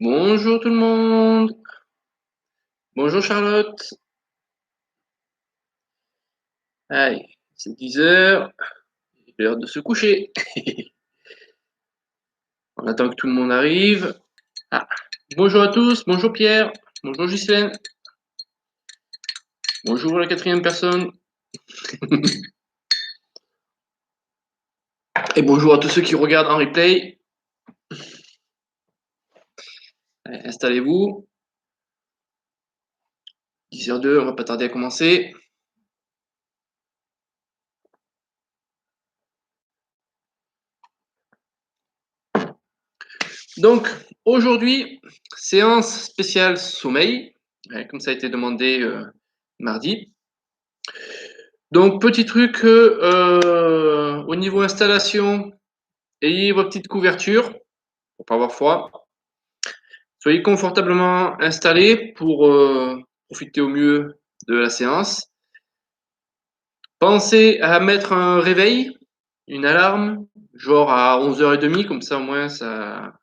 Bonjour tout le monde. Bonjour Charlotte. Allez, c'est 10 h, l'heure de se coucher. On attend que tout le monde arrive. Ah, bonjour à tous, bonjour Pierre, bonjour Ghislaine, bonjour la quatrième personne. Et bonjour à tous ceux qui regardent en replay. Allez, installez-vous. 10 h 02, on va pas tarder à commencer. Donc, aujourd'hui, séance spéciale sommeil, comme ça a été demandé mardi. Donc, petit truc, au niveau installation, ayez vos petites couvertures pour pas avoir froid. Soyez confortablement installés pour profiter au mieux de la séance. Pensez à mettre un réveil, une alarme, genre à 11h30, comme ça au moins ça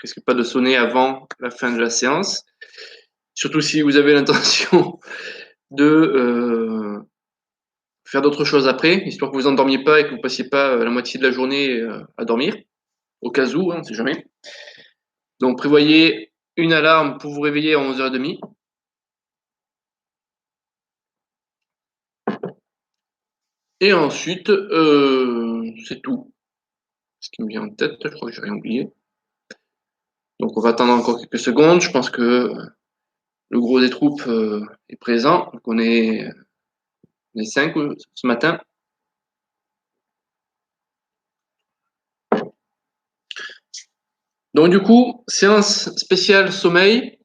risque pas de sonner avant la fin de la séance. Surtout si vous avez l'intention de faire d'autres choses après, histoire que vous endormiez pas et que vous passiez pas la moitié de la journée à dormir, au cas où, on ne sait jamais. Donc prévoyez une alarme pour vous réveiller à 11h30. Et ensuite, c'est tout. Ce qui me vient en tête, je crois que j'ai rien oublié. Donc on va attendre encore quelques secondes. Je pense que le gros des troupes est présent. Donc on est 5 ce matin. Donc du coup, séance spéciale sommeil.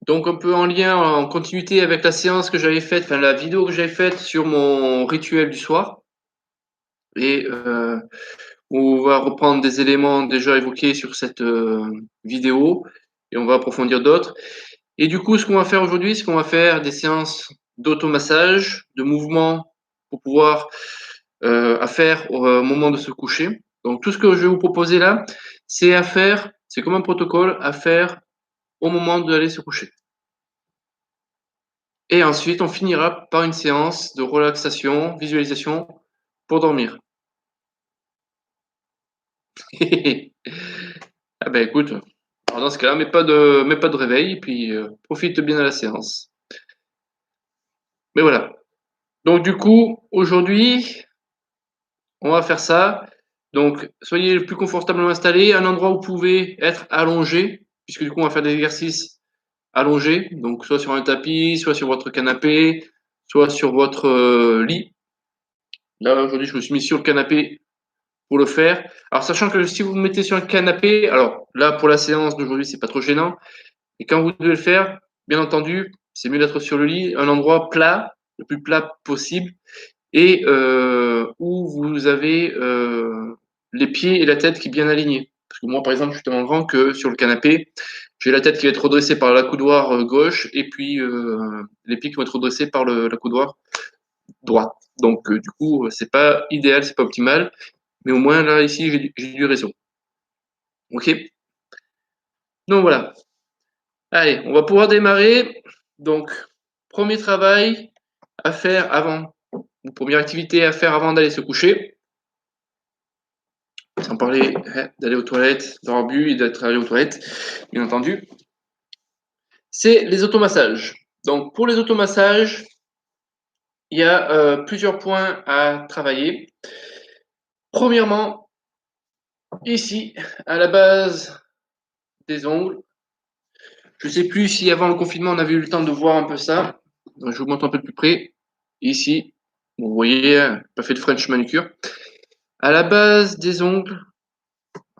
Donc un peu en lien, en continuité avec la séance que j'avais faite, enfin la vidéo que j'avais faite sur mon rituel du soir. Et on va reprendre des éléments déjà évoqués sur cette vidéo et on va approfondir d'autres. Et du coup, ce qu'on va faire aujourd'hui, c'est qu'on va faire des séances d'automassage, de mouvements pour pouvoir à faire au moment de se coucher. Donc tout ce que je vais vous proposer là, c'est à faire, c'est comme un protocole à faire au moment d'aller se coucher. Et ensuite, on finira par une séance de relaxation, visualisation pour dormir. Ah ben écoute, alors dans ce cas-là, mets pas de réveil, et puis profite bien de la séance. Mais voilà. Donc du coup, aujourd'hui, on va faire ça. Donc, soyez le plus confortablement installé, un endroit où vous pouvez être allongé, puisque du coup, on va faire des exercices allongés, donc soit sur un tapis, soit sur votre canapé, soit sur votre lit. Là, aujourd'hui, je me suis mis sur le canapé pour le faire. Alors, sachant que si vous vous mettez sur un canapé, alors là, pour la séance d'aujourd'hui, c'est pas trop gênant. Et quand vous devez le faire, bien entendu, c'est mieux d'être sur le lit, un endroit plat, le plus plat possible, et où vous avez les pieds et la tête qui est bien alignés. Parce que moi, par exemple, je suis tellement grand que sur le canapé, j'ai la tête qui va être redressée par la coudoir gauche et puis les pieds qui vont être redressés par la coudoir droite. Donc, du coup, c'est pas idéal, c'est pas optimal, mais au moins là, ici, j'ai du réseau. Ok? Donc voilà. Allez, on va pouvoir démarrer. Donc, premier travail à faire avant, ou première activité à faire avant d'aller se coucher. Sans parler d'aller aux toilettes, d'avoir bu et d'être allé aux toilettes, bien entendu, c'est les automassages. Donc pour les automassages, il y a plusieurs points à travailler. Premièrement, ici, à la base des ongles. Je ne sais plus si avant le confinement on avait eu le temps de voir un peu ça. Donc, je vous montre un peu plus près. Ici, vous voyez, pas fait de French manucure. À la base des ongles,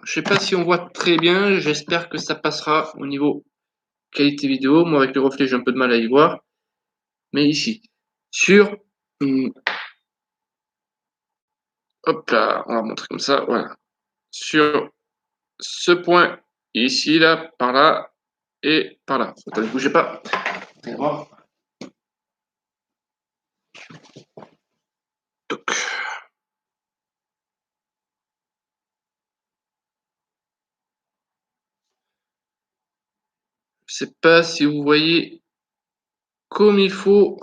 je ne sais pas si on voit très bien. J'espère que ça passera au niveau qualité vidéo. Moi, avec le reflet, j'ai un peu de mal à y voir. Mais ici, sur, hop là, on va montrer comme ça, voilà. Sur ce point ici, là, par là et par là. Attendez, ne bougez pas. Allez voir. Je sais pas si vous voyez comme il faut.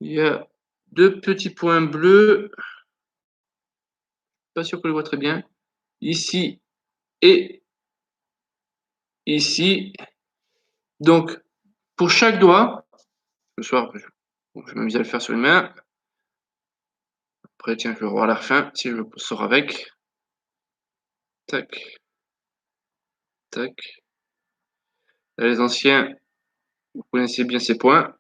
Il y a deux petits points bleus. Pas sûr que je le vois très bien. Ici et ici. Donc, pour chaque doigt, ce soir, je m'amuse à le faire sur les mains. Après, tiens, je vais voir à la fin si je le sors avec. Tac, tac. Là, les anciens, vous connaissez bien ces points.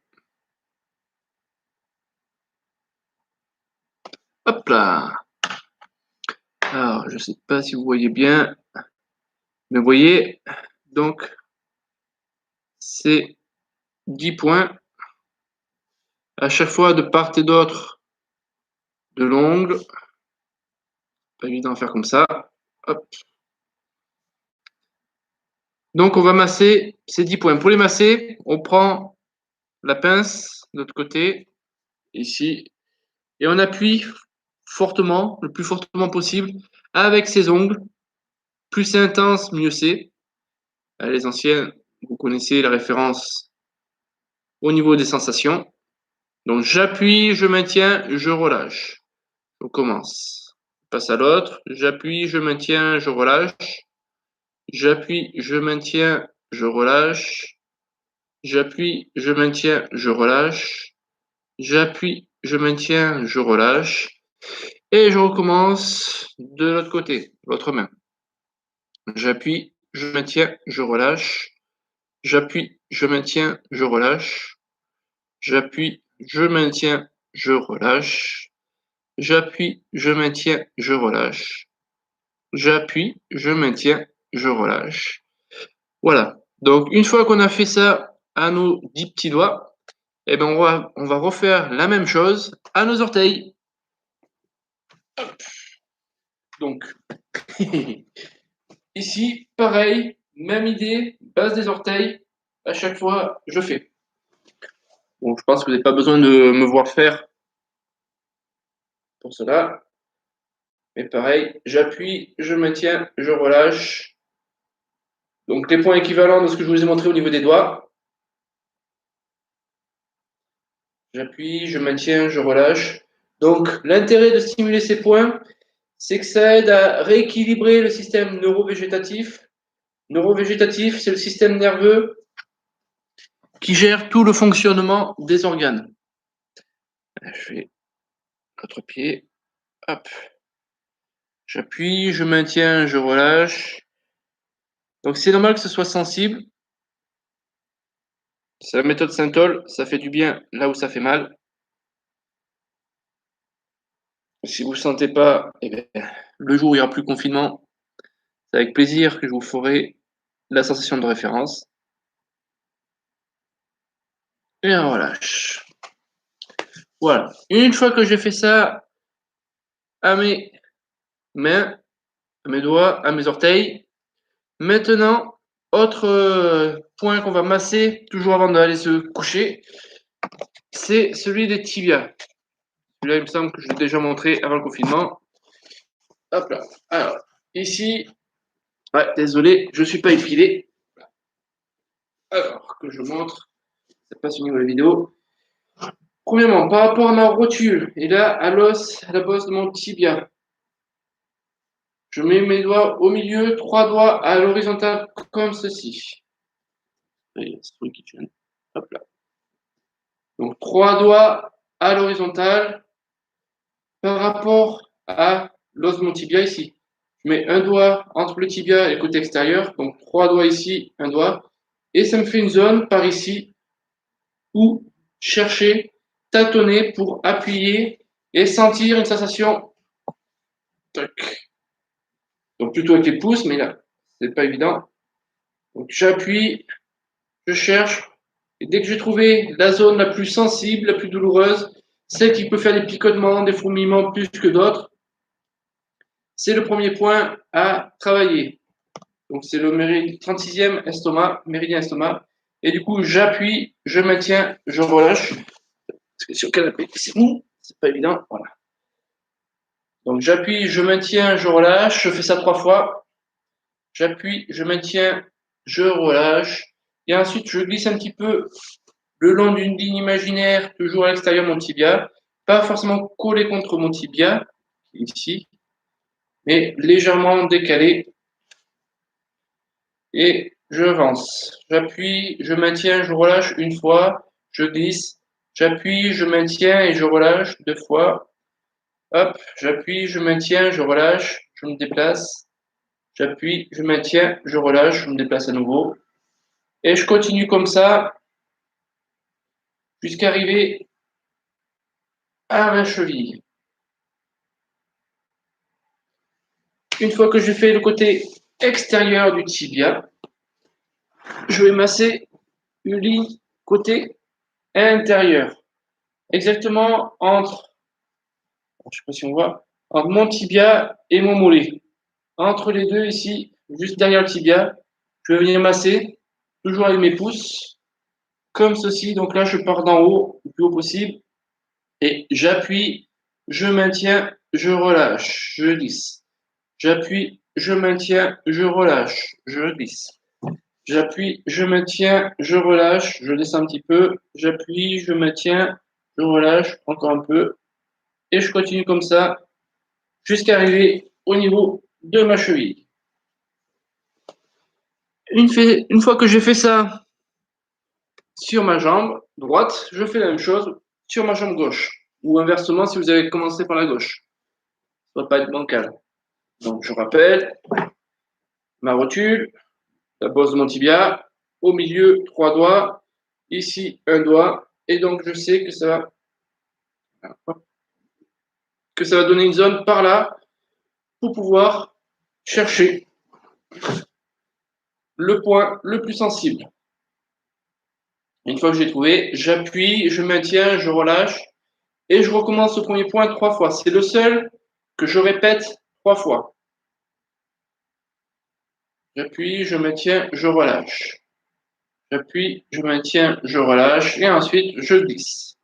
Hop là. Alors, je ne sais pas si vous voyez bien, mais vous voyez, donc, c'est 10 points à chaque fois de part et d'autre de l'ongle. Pas évident à faire comme ça. Hop. Donc, on va masser ces 10 points. Pour les masser, on prend la pince de l'autre côté, ici, et on appuie fortement, le plus fortement possible, avec ses ongles. Plus c'est intense, mieux c'est. Les anciens, vous connaissez la référence au niveau des sensations. Donc j'appuie, je maintiens, je relâche. On commence. Je passe à l'autre. J'appuie, je maintiens, je relâche. J'appuie, je maintiens, je relâche. J'appuie, je maintiens, je relâche. J'appuie, je maintiens, je relâche. Et je recommence de l'autre côté, l'autre main. J'appuie, je maintiens, je relâche. J'appuie, je maintiens, je relâche. J'appuie, je maintiens, je relâche. J'appuie, je maintiens, je relâche. J'appuie, je maintiens, je relâche. Voilà. Donc, une fois qu'on a fait ça à nos 10 petits doigts, eh ben, on va refaire la même chose à nos orteils. Hop. Donc, ici, pareil, même idée, base des orteils. À chaque fois, je fais. Bon, je pense que vous n'avez pas besoin de me voir faire pour cela. Mais pareil, j'appuie, je maintiens, je relâche. Donc les points équivalents de ce que je vous ai montré au niveau des doigts. J'appuie, je maintiens, je relâche. Donc l'intérêt de stimuler ces points, c'est que ça aide à rééquilibrer le système neurovégétatif. Neurovégétatif, c'est le système nerveux qui gère tout le fonctionnement des organes. Je fais l'autre pied. Hop. J'appuie, je maintiens, je relâche. Donc c'est normal que ce soit sensible. C'est la méthode Saint-Ol, ça fait du bien là où ça fait mal. Si vous ne le sentez pas, eh bien, le jour où il n'y aura plus de confinement, c'est avec plaisir que je vous ferai la sensation de référence. Et on relâche. Voilà. Une fois que j'ai fait ça à mes mains, à mes doigts, à mes orteils, maintenant, autre point qu'on va masser toujours avant d'aller se coucher, c'est celui des tibias. Celui-là, il me semble que je l'ai déjà montré avant le confinement. Hop là. Alors, ici, ouais, désolé, je ne suis pas épilé. Alors, que je montre, ça passe au niveau de la vidéo. Premièrement, par rapport à ma rotule et là, à l'os, à la bosse de mon tibia, je mets mes doigts au milieu, 3 doigts à l'horizontale comme ceci. Hop là. Donc 3 doigts à l'horizontale par rapport à l'os de mon tibia ici. Je mets un doigt entre le tibia et le côté extérieur, donc 3 doigts ici, un doigt, et ça me fait une zone par ici où chercher, tâtonner pour appuyer et sentir une sensation. Tac. Donc plutôt avec les pouces, mais là, c'est pas évident. Donc j'appuie, je cherche, et dès que j'ai trouvé la zone la plus sensible, la plus douloureuse, celle qui peut faire des picotements, des fourmillements plus que d'autres, c'est le premier point à travailler. Donc c'est le 36e estomac, méridien estomac. Et du coup, j'appuie, je maintiens, je relâche. Parce que sur le canapé, c'est mou, c'est pas évident. Voilà. Donc j'appuie, je maintiens, je relâche. Je fais ça 3 fois. J'appuie, je maintiens, je relâche. Et ensuite, je glisse un petit peu le long d'une ligne imaginaire, toujours à l'extérieur de mon tibia. Pas forcément collé contre mon tibia, ici, mais légèrement décalé. Et j'avance. J'appuie, je maintiens, je relâche une fois, je glisse. J'appuie, je maintiens et je relâche deux fois. Hop, j'appuie, je maintiens, je relâche, je me déplace. J'appuie, je maintiens, je relâche, je me déplace à nouveau. Et je continue comme ça jusqu'à arriver à ma cheville. Une fois que j'ai fait le côté extérieur du tibia, je vais masser une ligne côté intérieur. Exactement entre, je ne sais pas si on voit, entre mon tibia et mon mollet. Entre les deux ici, juste derrière le tibia, je vais venir masser, toujours avec mes pouces, comme ceci. Donc là, je pars d'en haut, le plus haut possible, et j'appuie, je maintiens, je relâche, je glisse. J'appuie, je maintiens, je relâche, je glisse. J'appuie, je maintiens, je relâche, je descends un petit peu. J'appuie, je maintiens, je relâche encore un peu. Et je continue comme ça jusqu'à arriver au niveau de ma cheville. Une fois que j'ai fait ça sur ma jambe droite, je fais la même chose sur ma jambe gauche. Ou inversement si vous avez commencé par la gauche. Ça ne doit pas être bancal. Donc je rappelle, ma rotule, la base de mon tibia, au milieu, trois doigts, ici un doigt, et donc je sais que ça va donner une zone par là pour pouvoir chercher le point le plus sensible. Une fois que j'ai trouvé, j'appuie, je maintiens, je relâche, et je recommence au premier point trois fois. C'est le seul que je répète trois fois. J'appuie, je maintiens, je relâche. J'appuie, je maintiens, je relâche, et ensuite je glisse.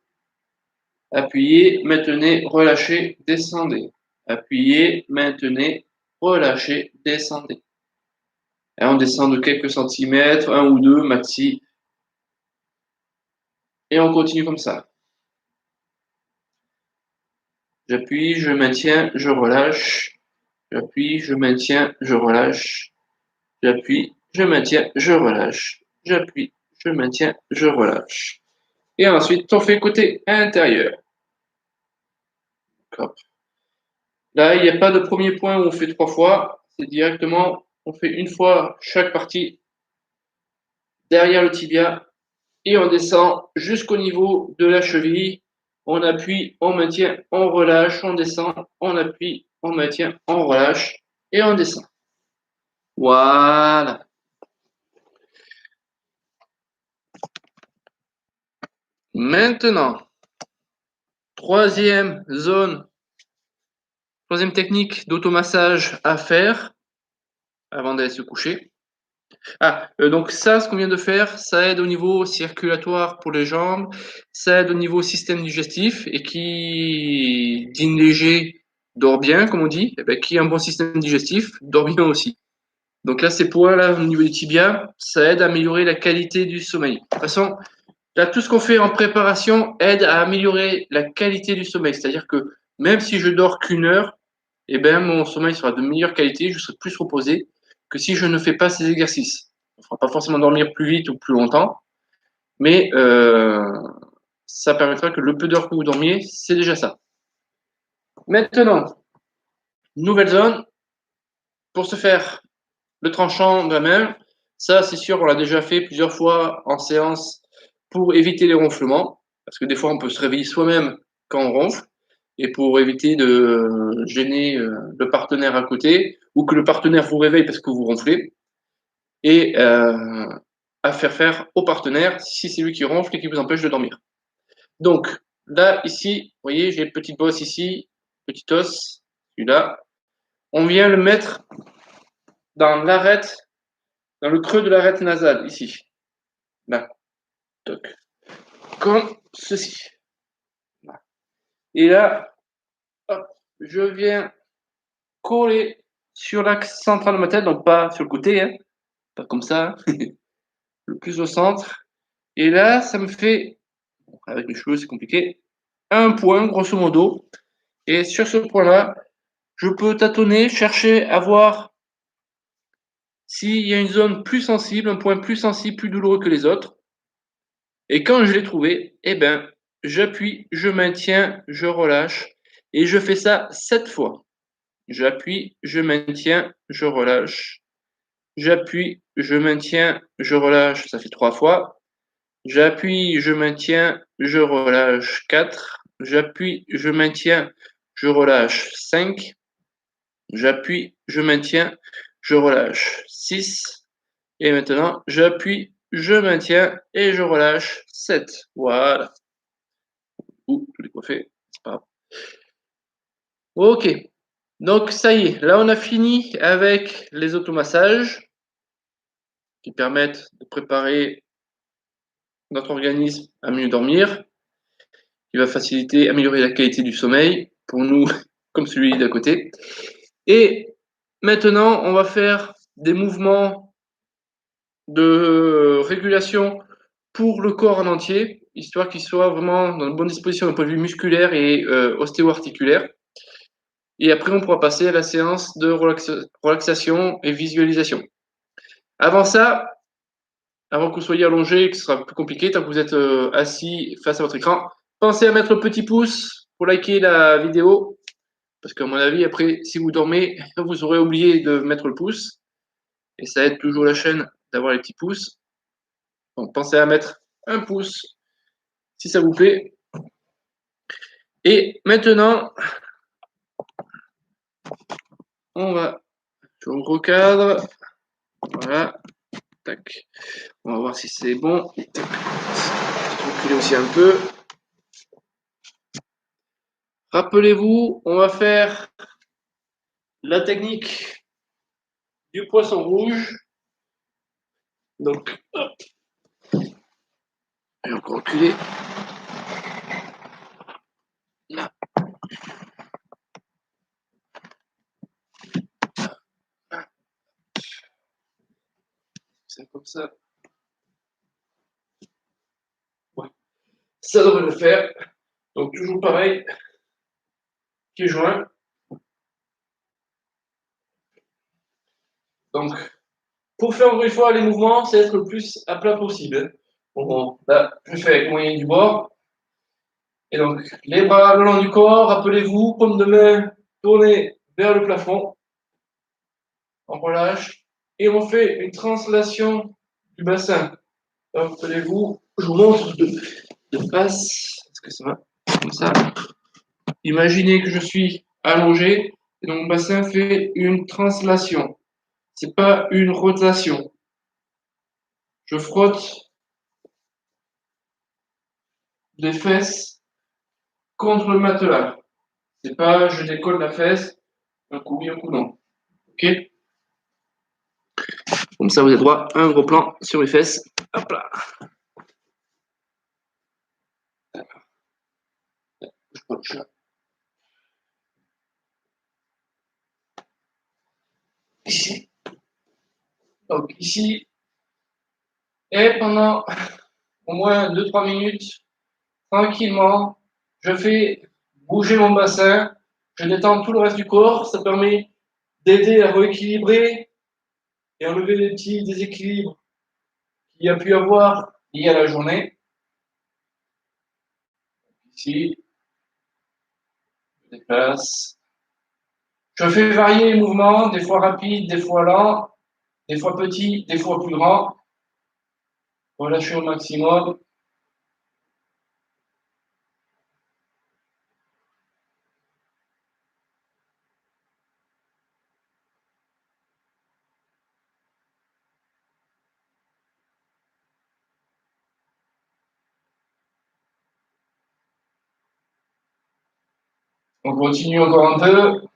Appuyez, maintenez, relâchez, descendez. Appuyez, maintenez, relâchez, descendez. Et on descend de quelques centimètres, un ou deux maxi. Et on continue comme ça. J'appuie, je maintiens, je relâche. J'appuie, je maintiens, je relâche. J'appuie, je maintiens, je relâche. J'appuie, je maintiens, je relâche. Et ensuite, on fait côté intérieur. Hop. Là, il n'y a pas de premier point où on fait trois fois. C'est directement, on fait une fois chaque partie derrière le tibia et on descend jusqu'au niveau de la cheville. On appuie, on maintient, on relâche, on descend, on appuie, on maintient, on relâche et on descend. Voilà. Maintenant, troisième zone, troisième technique d'automassage à faire avant d'aller se coucher. Donc ça, ce qu'on vient de faire, ça aide au niveau circulatoire pour les jambes, ça aide au niveau système digestif, et qui dîne léger dort bien, comme on dit, et ben, qui a un bon système digestif dort bien aussi. Donc là, ces points-là au niveau du tibia, ça aide à améliorer la qualité du sommeil. De toute façon, là, tout ce qu'on fait en préparation aide à améliorer la qualité du sommeil. C'est-à-dire que même si je dors qu'une heure, eh ben, mon sommeil sera de meilleure qualité, je serai plus reposé que si je ne fais pas ces exercices. On ne fera pas forcément dormir plus vite ou plus longtemps, mais ça permettra que le peu d'heures que vous dormiez, c'est déjà ça. Maintenant, nouvelle zone, pour se faire le tranchant de la main, ça c'est sûr, on l'a déjà fait plusieurs fois en séance pour éviter les ronflements, parce que des fois on peut se réveiller soi-même quand on ronfle, et pour éviter de gêner le partenaire à côté, ou que le partenaire vous réveille parce que vous ronflez, et à faire au partenaire si c'est lui qui ronfle et qui vous empêche de dormir. Donc là, ici, vous voyez, j'ai une petite bosse ici, petit os, celui-là. On vient le mettre dans l'arête, dans le creux de l'arête nasale, ici. Là, toc. Comme ceci. Là. Et là, hop, je viens coller sur l'axe central de ma tête, donc pas sur le côté, hein, pas comme ça, le plus au centre. Et là, ça me fait, avec les cheveux, c'est compliqué, un point, grosso modo. Et sur ce point-là, je peux tâtonner, chercher à voir s'il y a une zone plus sensible, un point plus sensible, plus douloureux que les autres. Et quand je l'ai trouvé, eh ben, j'appuie, je maintiens, je relâche. Et je fais ça 7 fois. J'appuie, je maintiens, je relâche. J'appuie, je maintiens, je relâche. Ça fait 3 fois. J'appuie, je maintiens, je relâche 4. J'appuie, je maintiens, je relâche 5. J'appuie, je maintiens, je relâche 6. Et maintenant, j'appuie, je maintiens et je relâche 7. Voilà. Ouh, je l'ai coiffé. C'est pas grave. Ok. Donc, ça y est. Là, on a fini avec les automassages qui permettent de préparer notre organisme à mieux dormir, qui va faciliter, améliorer la qualité du sommeil pour nous comme celui d'à côté. Et maintenant, on va faire des mouvements de régulation pour le corps en entier, histoire qu'il soit vraiment dans une bonne disposition d'un point de vue musculaire et ostéo-articulaire. Et après, on pourra passer à la séance de relaxation et visualisation. Avant ça, avant que vous soyez allongé, que ce sera plus compliqué, tant que vous êtes assis face à votre écran, pensez à mettre le petit pouce pour liker la vidéo. Parce qu'à mon avis, après, si vous dormez, vous aurez oublié de mettre le pouce. Et ça aide toujours la chaîne d'avoir les petits pouces. Donc, pensez à mettre un pouce si ça vous plaît. Et maintenant, on va, je recadre. Voilà. Tac. On va voir si c'est bon. Je vais reculer aussi un peu. Rappelez-vous, on va faire la technique du poisson rouge. Donc, hop. Et encore reculer. Là. C'est comme ça. Ouais. Ça devrait le faire. Donc, toujours pareil. Pieds joints. Donc, pour faire encore une fois les mouvements, c'est être le plus à plat possible. Bon, là, je fais avec moyen du bord. Et donc, les bras le long du corps, rappelez-vous, paume de main tournée vers le plafond. On relâche. Et on fait une translation du bassin. Rappelez-vous, je vous montre de face. Est-ce que ça va? Comme ça. Imaginez que je suis allongé. Et donc, mon bassin fait une translation. C'est pas une rotation. Je frotte les fesses contre le matelas. C'est pas je décolle la fesse, un coup oui, un coup non. Ok? Comme ça, vous avez droit à un gros plan sur les fesses. Hop là. Je prends le chat. Ici. Donc ici. Et pendant au moins 2-3 minutes, tranquillement, je fais bouger mon bassin. Je détends tout le reste du corps. Ça permet d'aider à rééquilibrer et enlever les petits déséquilibres qu'il y a pu avoir liés à la journée. Ici, je déplace. Je fais varier les mouvements, des fois rapides, des fois lents, des fois petits, des fois plus grands. Relâchez au maximum. On continue encore un peu.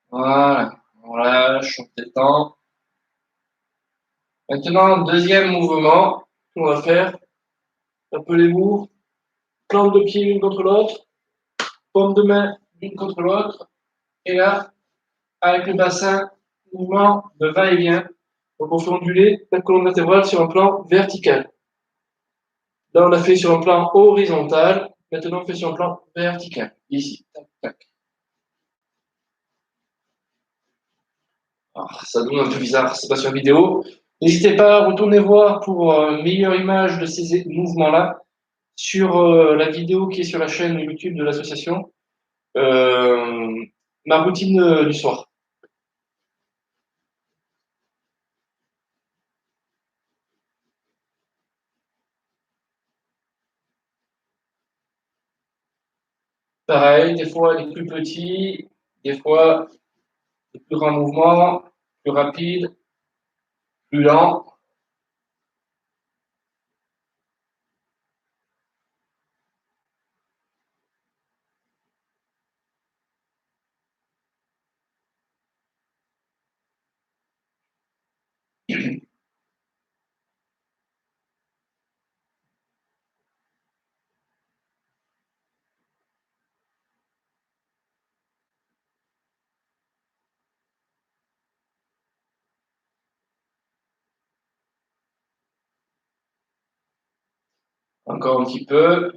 Voilà, on relâche, on détend. Maintenant, deuxième mouvement qu'on va faire. Rappelez-vous, plante de pied l'une contre l'autre, paume de main l'une contre l'autre. Et là, avec le bassin, mouvement de va-et-vient. Donc on fait onduler la colonne vertébrale sur un plan vertical. Là, on l'a fait sur un plan horizontal. Maintenant, on fait sur un plan vertical. Ici. Tac, tac. Alors, ça donne un peu bizarre, c'est pas sur vidéo. N'hésitez pas à retourner voir pour une meilleure image de ces mouvements-là sur la vidéo qui est sur la chaîne YouTube de l'association. Euh, Ma routine du soir. Pareil, des fois les plus petits, des fois les plus grands mouvements, plus rapides, plus lents. Encore un petit peu.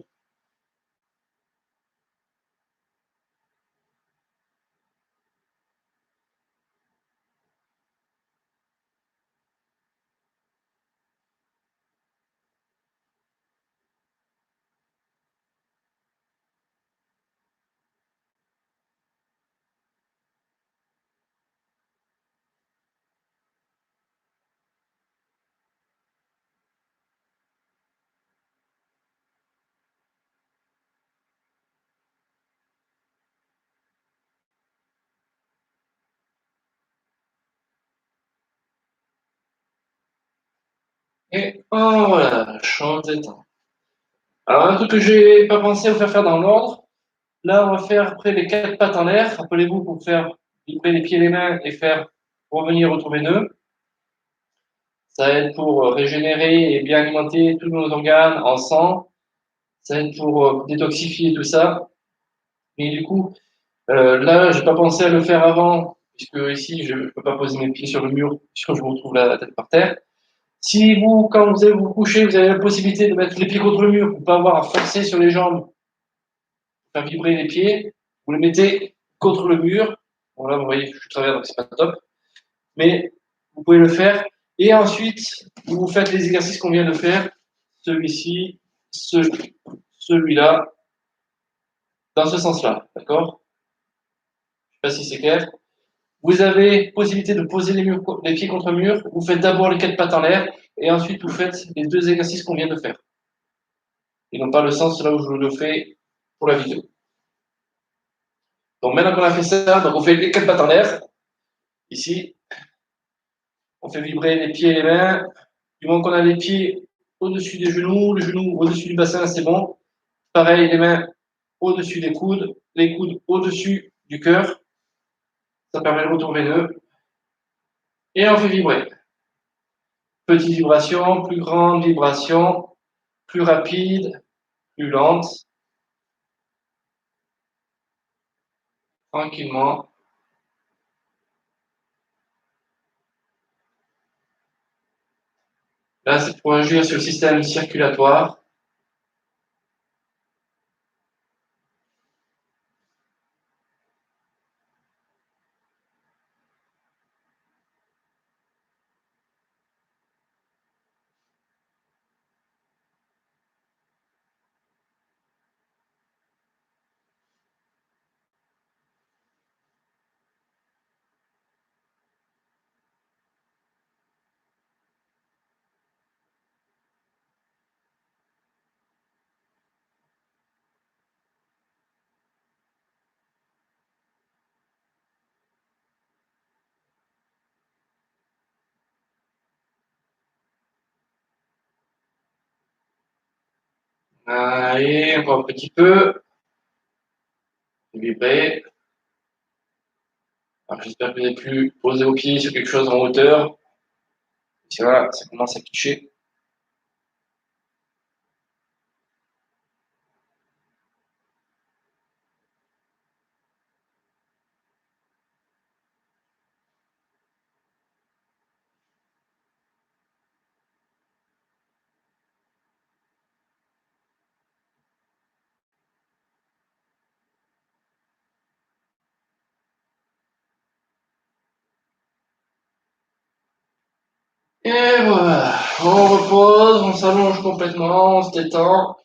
Et oh, voilà, change de temps. Alors, un truc que j'ai pas pensé à vous faire faire dans l'ordre. Là, on va faire après les quatre pattes en l'air. Rappelez-vous pour faire vibrer les pieds et les mains et faire revenir autour des nœuds. Ça aide pour régénérer et bien alimenter tous nos organes en sang. Ça aide pour détoxifier tout ça. Mais du coup, là, j'ai pas pensé à le faire avant, puisque ici, je ne peux pas poser mes pieds sur le mur, puisque je me retrouve la tête par terre. Si vous, quand vous allez vous coucher, vous avez la possibilité de mettre les pieds contre le mur pour pas avoir à forcer sur les jambes, faire vibrer les pieds, vous les mettez contre le mur. Bon, là, vous voyez, je suis travers, donc c'est pas top. Mais vous pouvez le faire. Et ensuite, vous faites les exercices qu'on vient de faire. Celui-ci, celui-là, dans ce sens-là. D'accord? Je ne sais pas si c'est clair. Vous avez possibilité de poser les pieds contre le mur. Vous faites d'abord les quatre pattes en l'air et ensuite vous faites les deux exercices qu'on vient de faire. Et non pas le sens là où je le fais pour la vidéo. Donc maintenant qu'on a fait ça, donc on fait les quatre pattes en l'air. Ici, on fait vibrer les pieds et les mains. Du moment qu'on a les pieds au-dessus des genoux, les genoux au-dessus du bassin, c'est bon. Pareil, les mains au-dessus des coudes, les coudes au-dessus du cœur. Ça permet le retour veineux. Et on fait vibrer. Petite vibration, plus grande vibration, plus rapide, plus lente, tranquillement. Là, c'est pour agir sur le système circulatoire. Allez, encore un petit peu. Vibrer. Alors, j'espère que vous avez pu poser vos pieds sur quelque chose en hauteur. Et voilà, ça commence à clicher. Et voilà, on repose, on s'allonge complètement, on se détend.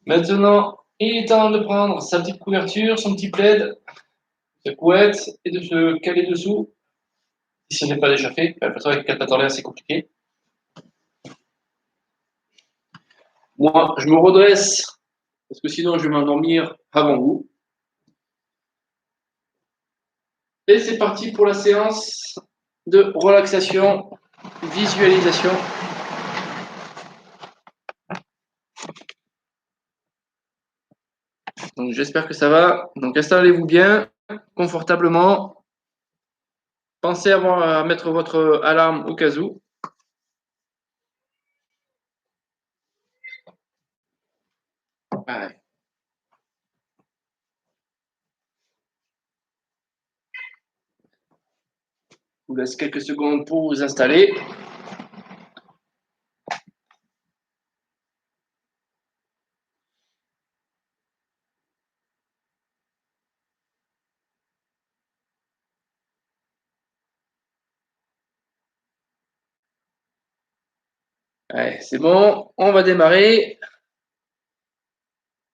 Maintenant, il est temps de prendre sa petite couverture, son petit plaid, sa couette et de se caler dessous. Si ce n'est pas déjà fait, de toute façon avec 4 pattes en l'air, c'est compliqué. Moi, je me redresse, parce que sinon je vais m'endormir avant vous. Et c'est parti pour la séance de relaxation, visualisation. Donc j'espère que ça va. Donc installez-vous bien, confortablement. Pensez à mettre votre alarme au cas où. Ouais. Je vous laisse quelques secondes pour vous installer. Allez, c'est bon, on va démarrer.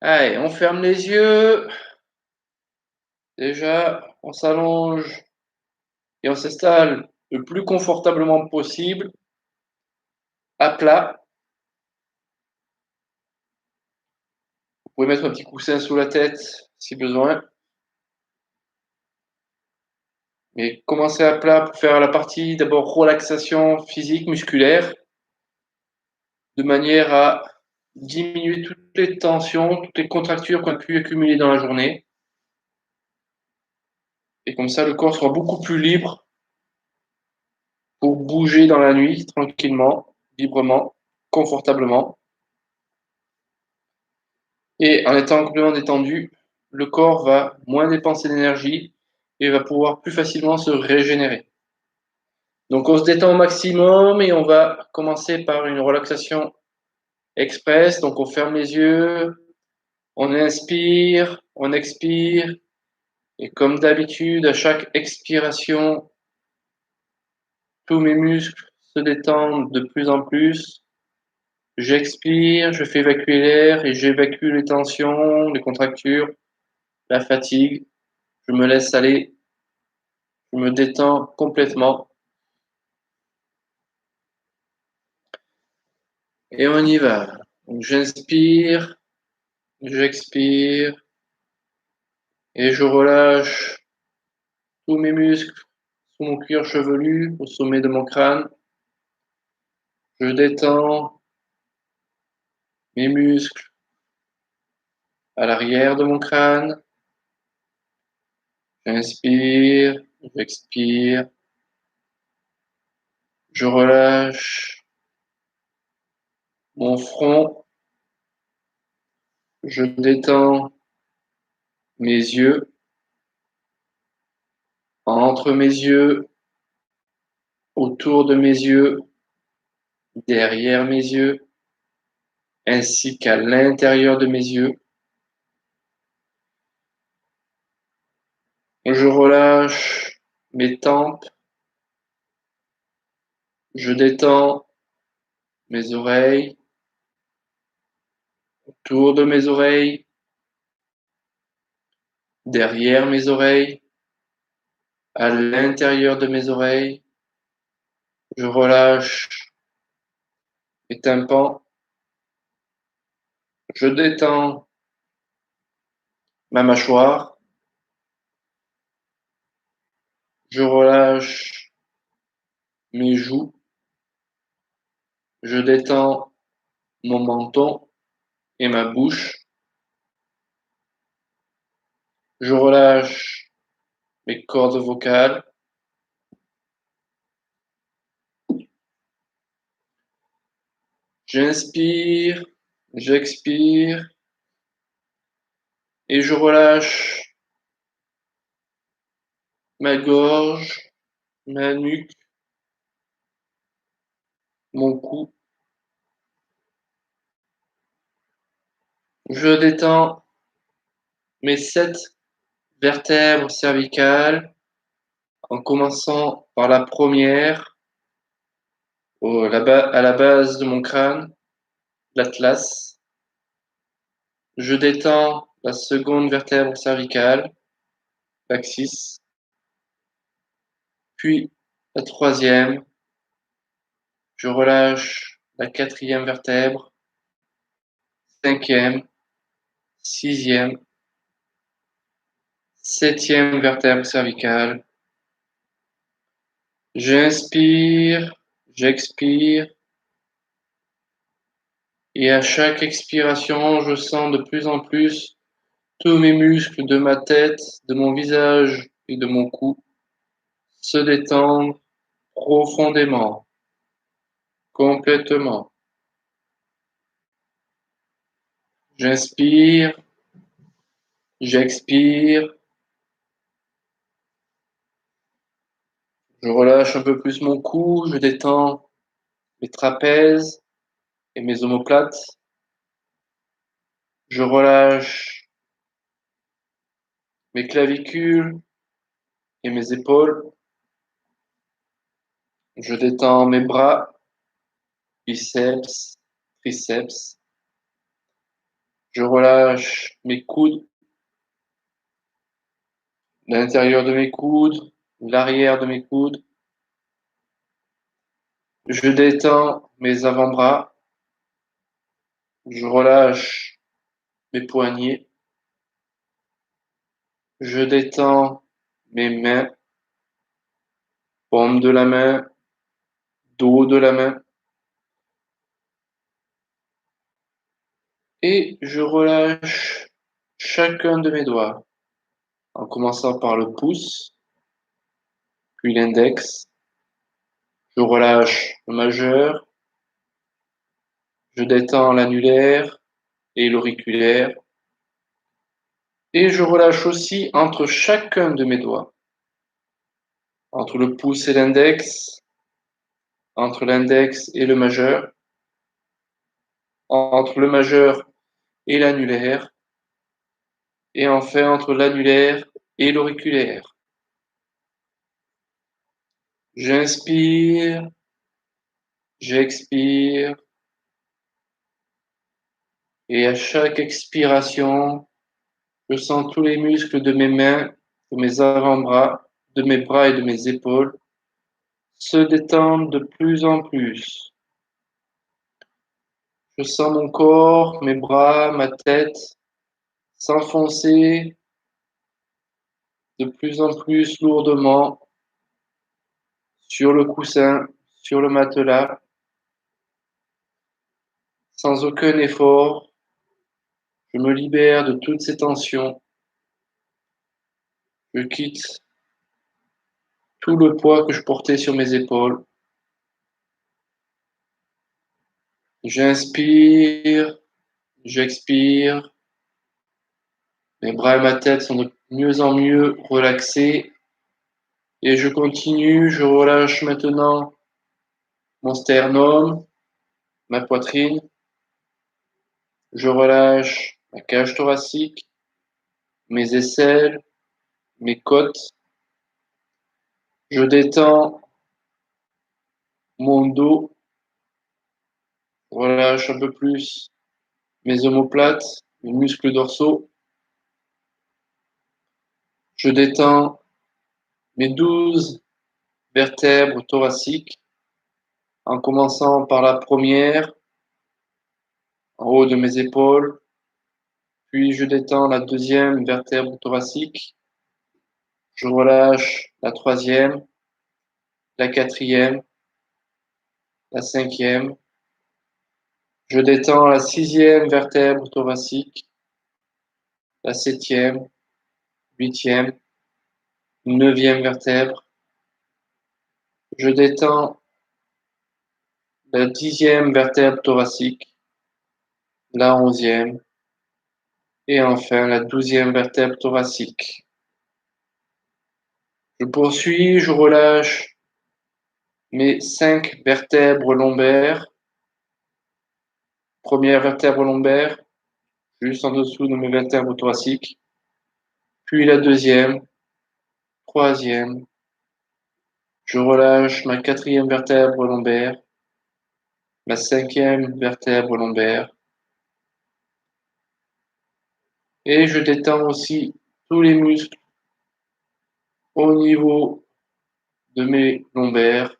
Allez, on ferme les yeux. Déjà, on s'allonge et on s'installe le plus confortablement possible, à plat. Vous pouvez mettre un petit coussin sous la tête si besoin. Mais commencez à plat pour faire la partie d'abord relaxation physique, musculaire, de manière à diminuer toutes les tensions, toutes les contractures qu'on a pu accumuler dans la journée. Et comme ça, le corps sera beaucoup plus libre pour bouger dans la nuit tranquillement, librement, confortablement. Et en étant complètement détendu, le corps va moins dépenser d'énergie et va pouvoir plus facilement se régénérer. Donc on se détend au maximum et on va commencer par une relaxation express. Donc on ferme les yeux, on inspire, on expire. Et comme d'habitude, à chaque expiration, tous mes muscles se détendent de plus en plus. J'expire, je fais évacuer l'air et j'évacue les tensions, les contractures, la fatigue. Je me laisse aller, je me détends complètement. Et on y va. Donc j'inspire, j'expire et je relâche tous mes muscles sous mon cuir chevelu, au sommet de mon crâne. Je détends mes muscles à l'arrière de mon crâne. J'inspire, j'expire, je relâche mon front, je détends mes yeux, entre mes yeux, autour de mes yeux, derrière mes yeux, ainsi qu'à l'intérieur de mes yeux. Je relâche mes tempes, je détends mes oreilles, autour de mes oreilles, derrière mes oreilles, à l'intérieur de mes oreilles. Je relâche mes tympans, je détends ma mâchoire, je relâche mes joues, je détends mon menton et ma bouche. Je relâche mes cordes vocales. J'inspire, j'expire et je relâche ma gorge, ma nuque, mon cou. Je détends mes 7 vertèbres cervicales en commençant par la première à la base de mon crâne, l'atlas. Je détends la seconde vertèbre cervicale, l'axis, puis la troisième. Je relâche la quatrième vertèbre, cinquième, sixième, septième vertèbre cervicale. J'inspire, j'expire et à chaque expiration, je sens de plus en plus tous mes muscles de ma tête, de mon visage et de mon cou se détendre profondément, complètement. J'inspire, j'expire, je relâche un peu plus mon cou, je détends mes trapèzes et mes omoplates. Je relâche mes clavicules et mes épaules. Je détends mes bras, biceps, triceps. Je relâche mes coudes, l'intérieur de mes coudes, l'arrière de mes coudes. Je détends mes avant-bras. Je relâche mes poignets. Je détends mes mains, paume de la main, dos de la main. Et je relâche chacun de mes doigts, en commençant par le pouce, puis l'index. Je relâche le majeur. Je détends l'annulaire et l'auriculaire. Et je relâche aussi entre chacun de mes doigts, entre le pouce et l'index, entre l'index et le majeur, entre le majeur et l'annulaire, et enfin entre l'annulaire et l'auriculaire. J'inspire, j'expire, et à chaque expiration, je sens tous les muscles de mes mains, de mes avant-bras, de mes bras et de mes épaules se détendent de plus en plus. Je sens mon corps, mes bras, ma tête s'enfoncer de plus en plus lourdement sur le coussin, sur le matelas, sans aucun effort. Je me libère de toutes ces tensions. Je quitte tout le poids que je portais sur mes épaules. J'inspire, j'expire. Mes bras et ma tête sont de mieux en mieux relaxés. Et je continue, je relâche maintenant mon sternum, ma poitrine. Je relâche ma cage thoracique, mes aisselles, mes côtes. Je détends mon dos, relâche un peu plus mes omoplates, mes muscles dorsaux. Je détends mes 12 vertèbres thoraciques en commençant par la première en haut de mes épaules, puis je détends la deuxième vertèbre thoracique. Je relâche la troisième, la quatrième, la cinquième. Je détends la sixième vertèbre thoracique, la septième, 8e, 9e vertèbre. Je détends la 10e vertèbre thoracique, la 11e et enfin la 12e vertèbre thoracique. Je poursuis, je relâche mes 5 vertèbres lombaires. Première vertèbre lombaire, juste en dessous de mes vertèbres thoraciques. Puis la deuxième, troisième. Je relâche ma 4e vertèbre lombaire, ma 5e vertèbre lombaire. Et je détends aussi tous les muscles au niveau de mes lombaires.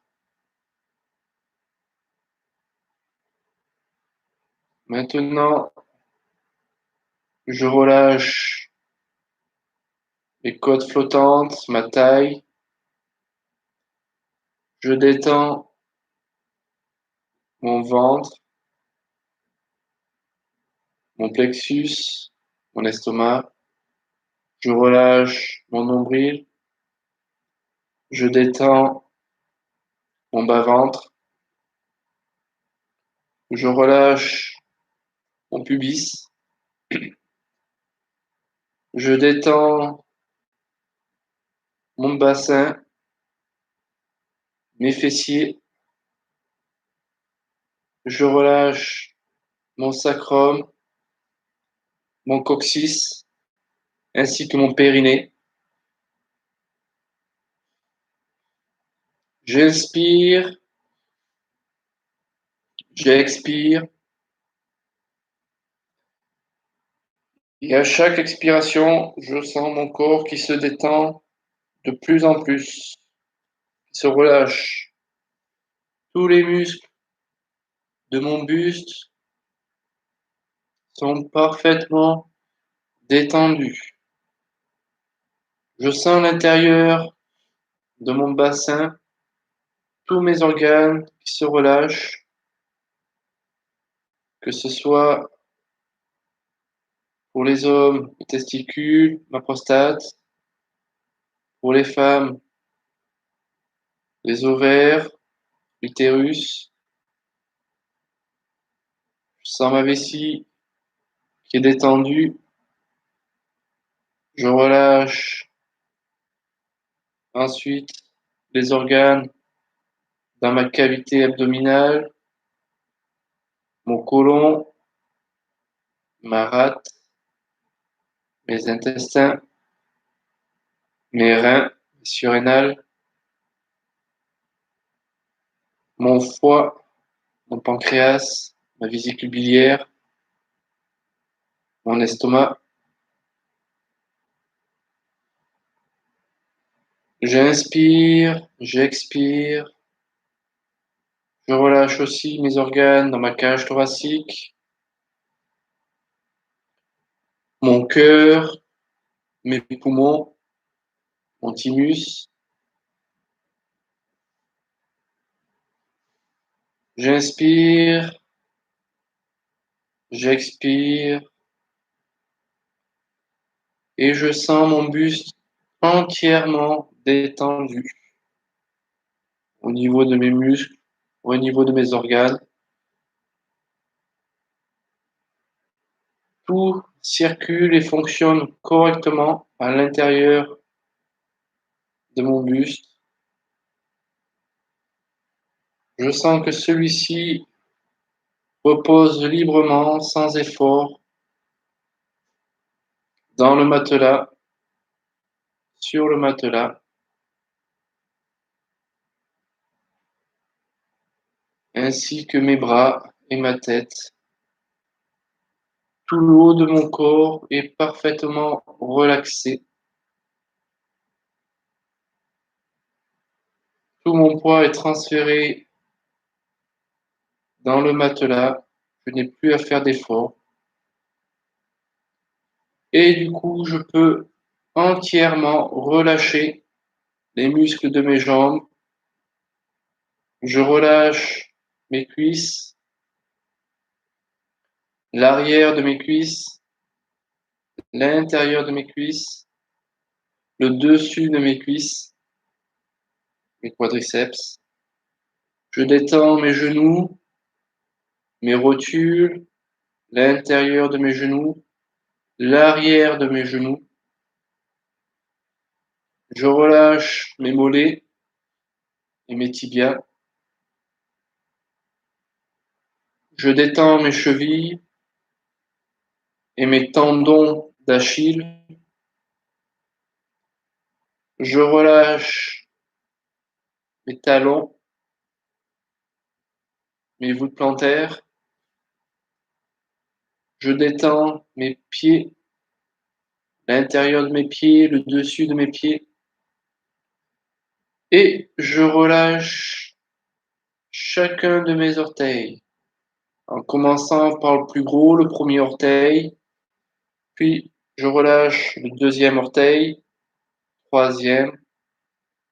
Maintenant, je relâche mes côtes flottantes, ma taille. Je détends mon ventre, mon plexus, mon estomac. Je relâche mon nombril. Je détends mon bas-ventre. Je relâche mon pubis. Je détends mon bassin, mes fessiers. Je relâche mon sacrum, mon coccyx, ainsi que mon périnée. J'inspire, j'expire. Et à chaque expiration, je sens mon corps qui se détend de plus en plus, qui se relâche. Tous les muscles de mon buste sont parfaitement détendus. Je sens l'intérieur de mon bassin, tous mes organes qui se relâchent, que ce soit pour les hommes, les testicules, ma prostate, pour les femmes, les ovaires, l'utérus. Je sens ma vessie qui est détendue. Je relâche ensuite les organes dans ma cavité abdominale, mon côlon, ma rate, mes intestins, mes reins, mes surrénales, mon foie, mon pancréas, ma vésicule biliaire, mon estomac. J'inspire, j'expire. Je relâche aussi mes organes dans ma cage thoracique, mon cœur, mes poumons, mon thymus. J'inspire, j'expire et je sens mon buste entièrement détendu au niveau de mes muscles, au niveau de mes organes. Tout circule et fonctionne correctement à l'intérieur de mon buste. Je sens que celui-ci repose librement, sans effort, dans le matelas, sur le matelas, ainsi que mes bras et ma tête. Tout le haut de mon corps est parfaitement relaxé. Tout mon poids est transféré dans le matelas. Je n'ai plus à faire d'effort. Et du coup, je peux entièrement relâcher les muscles de mes jambes. Je relâche mes cuisses, l'arrière de mes cuisses, l'intérieur de mes cuisses, le dessus de mes cuisses, mes quadriceps. Je détends mes genoux, mes rotules, l'intérieur de mes genoux, l'arrière de mes genoux. Je relâche mes mollets et mes tibias. Je détends mes chevilles et mes tendons d'Achille. Je relâche mes talons, mes voûtes plantaires. Je détends mes pieds, l'intérieur de mes pieds, le dessus de mes pieds. Et je relâche chacun de mes orteils, en commençant par le plus gros, le premier orteil, puis je relâche le deuxième orteil, troisième,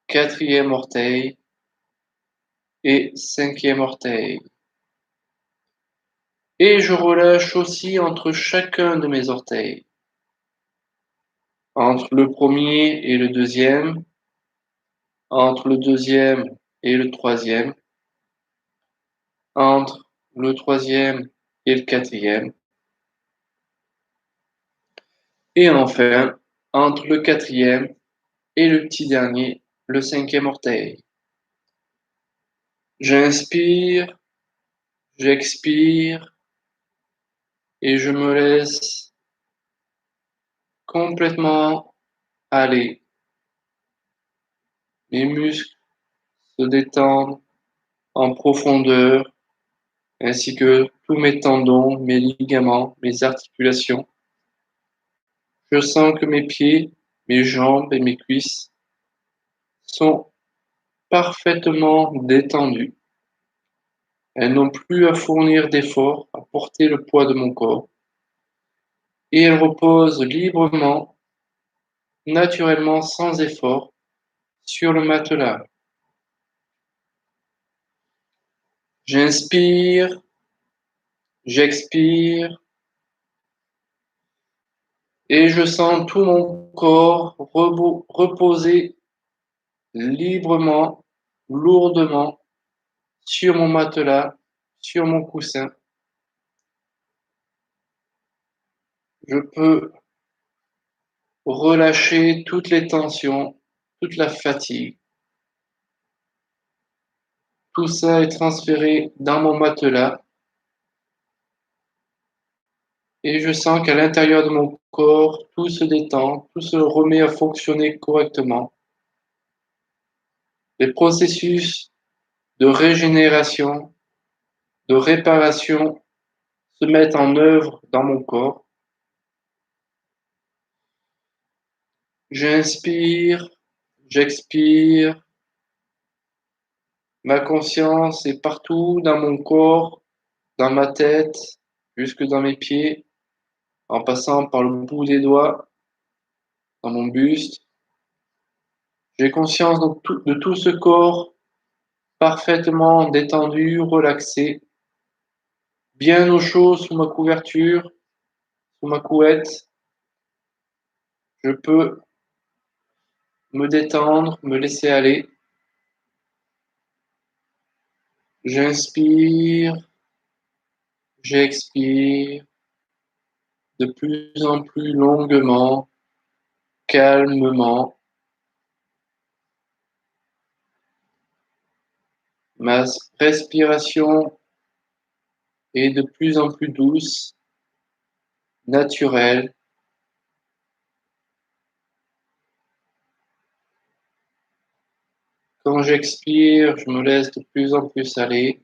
quatrième orteil et cinquième orteil. Et je relâche aussi entre chacun de mes orteils, entre le premier et le deuxième, entre le deuxième et le troisième, entre le troisième et le quatrième, et enfin entre le quatrième et le petit dernier, le cinquième orteil. J'inspire, j'expire et je me laisse complètement aller. Mes muscles se détendent en profondeur, ainsi que tous mes tendons, mes ligaments, mes articulations. Je sens que mes pieds, mes jambes et mes cuisses sont parfaitement détendues. Elles n'ont plus à fournir d'efforts, à porter le poids de mon corps, et elles reposent librement, naturellement, sans effort, sur le matelas. J'inspire, j'expire, et je sens tout mon corps reposer librement, lourdement, sur mon matelas, sur mon coussin. Je peux relâcher toutes les tensions, toute la fatigue. Tout ça est transféré dans mon matelas et je sens qu'à l'intérieur de mon corps, tout se détend, tout se remet à fonctionner correctement. Les processus de régénération, de réparation se mettent en œuvre dans mon corps. J'inspire, j'expire. Ma conscience est partout dans mon corps, dans ma tête, jusque dans mes pieds, en passant par le bout des doigts, dans mon buste. J'ai conscience de tout ce corps parfaitement détendu, relaxé, bien au chaud sous ma couverture, sous ma couette. Je peux me détendre, me laisser aller. J'inspire, j'expire de plus en plus longuement, calmement. Ma respiration est de plus en plus douce, naturelle. Quand j'expire, je me laisse de plus en plus aller.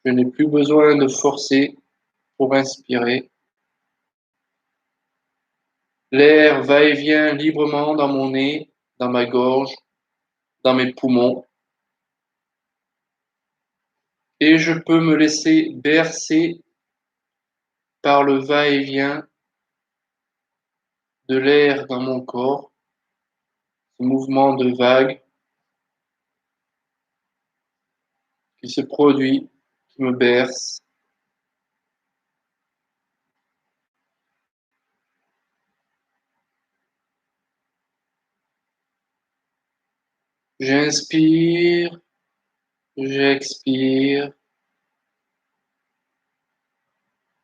Je n'ai plus besoin de forcer pour inspirer. L'air va et vient librement dans mon nez, dans ma gorge, dans mes poumons. Et je peux me laisser bercer par le va-et-vient de l'air dans mon corps, ce mouvement de vague qui se produit, qui me berce. J'inspire, j'expire.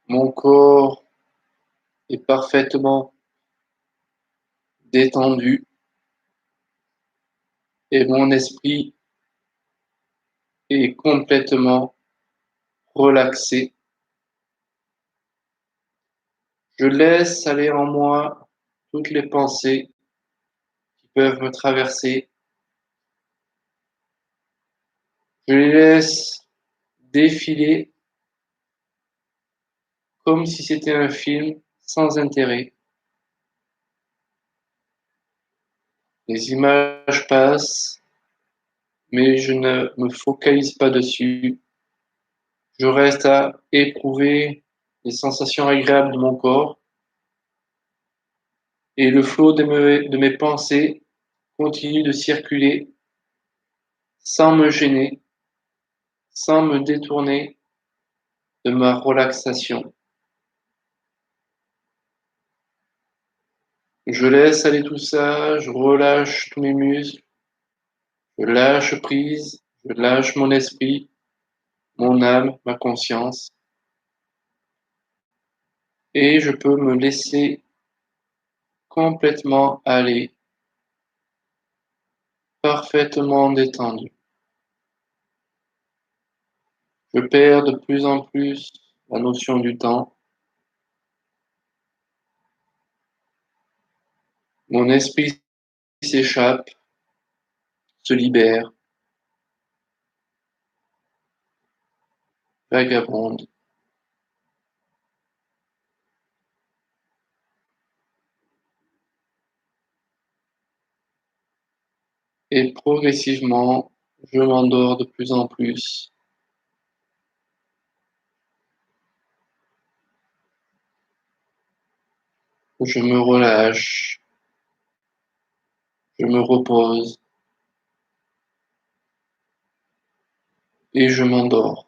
Mon corps est parfaitement détendu et mon esprit est complètement relaxé. Je laisse aller en moi toutes les pensées qui peuvent me traverser. Je les laisse défiler comme si c'était un film sans intérêt. Les images passent, mais je ne me focalise pas dessus. Je reste à éprouver les sensations agréables de mon corps et le flot de mes pensées continue de circuler sans me gêner, sans me détourner de ma relaxation. Je laisse aller tout ça, je relâche tous mes muscles, je lâche prise, je lâche mon esprit, mon âme, ma conscience, et je peux me laisser complètement aller, parfaitement détendu. Je perds de plus en plus la notion du temps. Mon esprit s'échappe, se libère, vagabonde. Et progressivement, je m'endors de plus en plus. Je me relâche, je me repose et je m'endors.